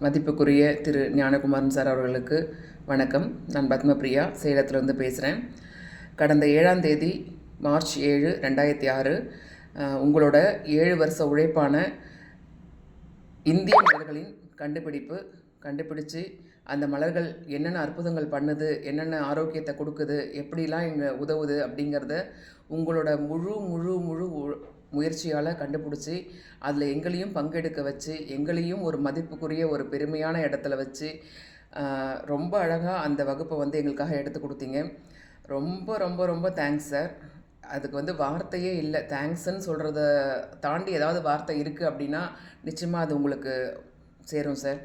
மதிப்புக்குரிய திரு ஞானகுமாரன் சார் அவர்களுக்கு வணக்கம். நான் பத்மபிரியா சேலத்திலிருந்து பேசுகிறேன். கடந்த 7ஆம் தேதி மார்ச் 7, 2006 உங்களோட 7 வருஷ உழைப்பான இந்திய மலர்களின் கண்டுபிடிச்சு அந்த மலர்கள் என்னென்ன அற்புதங்கள் பண்ணுது, என்னென்ன ஆரோக்கியத்தை கொடுக்குது, எப்படிலாம் இங்கே உதவுது அப்படிங்கிறத உங்களோட முழு முழு முழு முயற்சியால் கண்டுபிடிச்சி அதில் எங்களையும் பங்கெடுக்க வச்சு எங்களையும் ஒரு மதிப்புக்குரிய ஒரு பெருமையான இடத்துல வச்சு ரொம்ப அழகாக அந்த வகுப்பை எங்களுக்காக எடுத்து கொடுத்தீங்க. ரொம்ப ரொம்ப ரொம்ப தேங்க்ஸ் சார். அதுக்கு வார்த்தையே இல்லை. தேங்க்ஸ்ன்னு சொல்கிறத தாண்டி ஏதாவது வார்த்தை இருக்குது அப்படின்னா நிச்சயமாக அது உங்களுக்கு சேரும் சார்.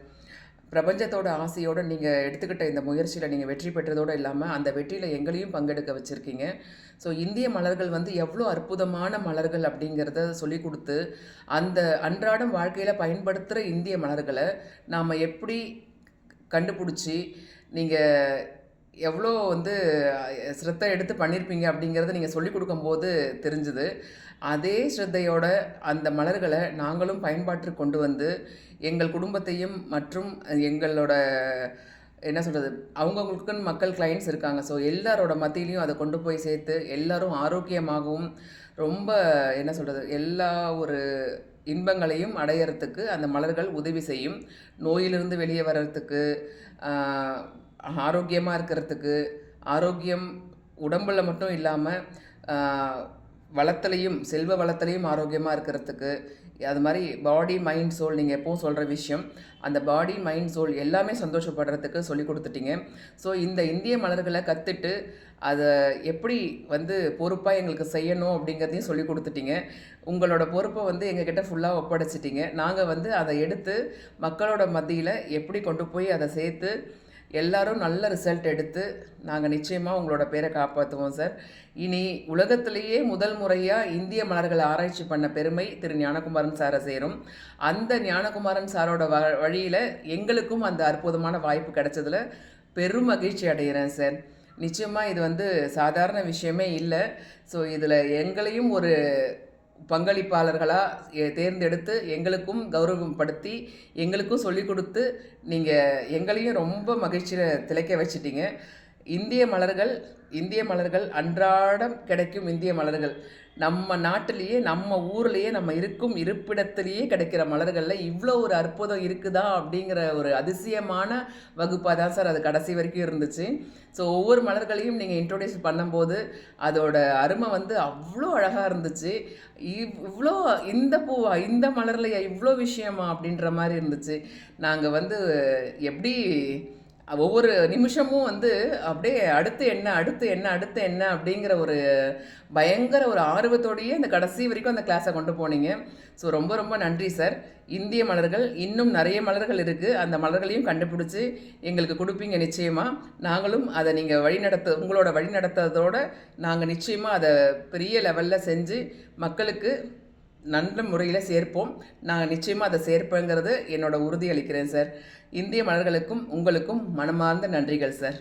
பிரபஞ்சத்தோட ஆசையோடு நீங்கள் எடுத்துக்கிட்ட இந்த முயற்சியில் நீங்கள் வெற்றி பெற்றதோடு இல்லாமல் அந்த வெற்றியில் எங்களையும் பங்கெடுக்க வச்சுருக்கீங்க. ஸோ இந்திய மலர்கள் எவ்வளோ அற்புதமான மலர்கள் அப்படிங்கிறத சொல்லி கொடுத்து அந்த அன்றாடம் வாழ்க்கையில் பயன்படுத்துகிற இந்திய மலர்களை நாம் எப்படி கண்டுபிடிச்சி நீங்கள் எவ்வளோ ஸ்ரத்தை எடுத்து பண்ணியிருப்பீங்க அப்படிங்கிறத நீங்கள் சொல்லிக் கொடுக்கும்போது தெரிஞ்சுது. அதே ஸ்ரத்தையோட அந்த மலர்களை நாங்களும் பயன்பாட்டிற்கு கொண்டு வந்து எங்கள் குடும்பத்தையும் மற்றும் எங்களோட என்ன சொல்கிறது, அவங்கவுங்களுக்குன்னு மக்கள் கிளைண்ட்ஸ் இருக்காங்க. ஸோ எல்லாரோட மத்தியிலையும் அதை கொண்டு போய் சேர்த்து எல்லோரும் ஆரோக்கியமாகவும் ரொம்ப என்ன சொல்கிறது எல்லா ஒரு இன்பங்களையும் அடையிறதுக்கு அந்த மலர்கள் உதவி செய்யும். நோயிலிருந்து வெளியே வர்றதுக்கு, ஆரோக்கியமாக இருக்கிறதுக்கு, ஆரோக்கியம் உடம்பில் மட்டும் இல்லாமல் வளத்துலையும் செல்வ வளத்துலையும் ஆரோக்கியமாக இருக்கிறதுக்கு, அது மாதிரி பாடி மைண்ட் சோல் நீங்கள் எப்போவும் சொல்கிற விஷயம், அந்த பாடி மைண்ட் சோல் எல்லாமே சந்தோஷப்படுறதுக்கு சொல்லி கொடுத்துட்டீங்க. ஸோ இந்த இந்திய மலர்களை கற்றுட்டு அதை எப்படி பொறுப்பாக எங்களுக்கு செய்யணும் அப்படிங்கிறதையும் சொல்லி கொடுத்துட்டீங்க. உங்களோட பொறுப்பை எங்ககிட்ட ஃபுல்லாக ஒப்படைச்சிட்டிங்க. நாங்கள் அதை எடுத்து மக்களோட மத்தியில் எப்படி கொண்டு போய் அதை சேர்த்து எல்லாரும் நல்ல ரிசல்ட் எடுத்து நாங்கள் நிச்சயமாக உங்களோட பேரை காப்பாற்றுவோம் சார். இனி உலகத்திலேயே முதல் முறையாக இந்திய மலர்களை ஆராய்ச்சி பண்ண பெருமை திரு ஞானகுமாரன் சாரை சேரும். அந்த ஞானகுமாரன் சாரோட வழியில் எங்களுக்கும் அந்த அற்புதமான வாய்ப்பு கிடைச்சதில் பெரும் மகிழ்ச்சி அடைகிறேன் சார். நிச்சயமாக இது சாதாரண விஷயமே இல்லை. ஸோ இதில் எங்களையும் ஒரு பங்களிப்பாளர்களாக தேர்ந்தெடுத்து எங்களுக்கும் கௌரவப்படுத்தி எங்களுக்கும் சொல்லிக் கொடுத்து நீங்கள் எங்களையும் ரொம்ப மகிழ்ச்சியில் திளைக்க வச்சிட்டீங்க. இந்திய மலர்கள் அன்றாடம் கிடைக்கும் இந்திய மலர்கள் நம்ம நாட்டிலேயே நம்ம ஊர்லேயே நம்ம இருப்பிடத்திலேயே கிடைக்கிற மலர்களில் இவ்வளோ ஒரு அற்புதம் இருக்குதா அப்படிங்கிற ஒரு அதிசயமான வகுப்பாக தான் சார் அது கடைசி வரைக்கும் இருந்துச்சு. ஸோ ஒவ்வொரு மலர்களையும் நீங்கள் இன்ட்ரோடியூஸ் பண்ணும்போது அதோட அருமை அவ்வளோ அழகாக இருந்துச்சு. இவ்வளோ இந்த பூவா, இந்த மலர்லையா இவ்வளோ விஷயமா அப்படின்ற மாதிரி இருந்துச்சு. நாங்கள் எப்படி ஒவ்வொரு நிமிஷமும் அப்படியே அடுத்து என்ன அப்படிங்கிற ஒரு பயங்கர ஒரு ஆர்வத்தோடையே அந்த கடைசி வரைக்கும் அந்த கிளாஸை கொண்டு போனீங்க. ஸோ ரொம்ப ரொம்ப நன்றி சார். இந்திய மலர்கள் இன்னும் நிறைய மலர்கள் இருக்குது. அந்த மலர்களையும் கண்டுபிடிச்சி எங்களுக்கு கொடுப்பீங்க நிச்சயமாக. நாங்களும் அதை நீங்கள் உங்களோட வழிநடத்துறதோடு நாங்கள் நிச்சயமாக அதை பெரிய லெவலில் செஞ்சு மக்களுக்கு நல்ல முறையில் சேர்ப்போம். நான் நிச்சயமாக அதை சேர்ப்பேங்கிறது என்னோட உறுதி அளிக்கிறேன் சார். இந்திய மலர்களுக்கும் உங்களுக்கும் மனமார்ந்த நன்றிகள் சார்.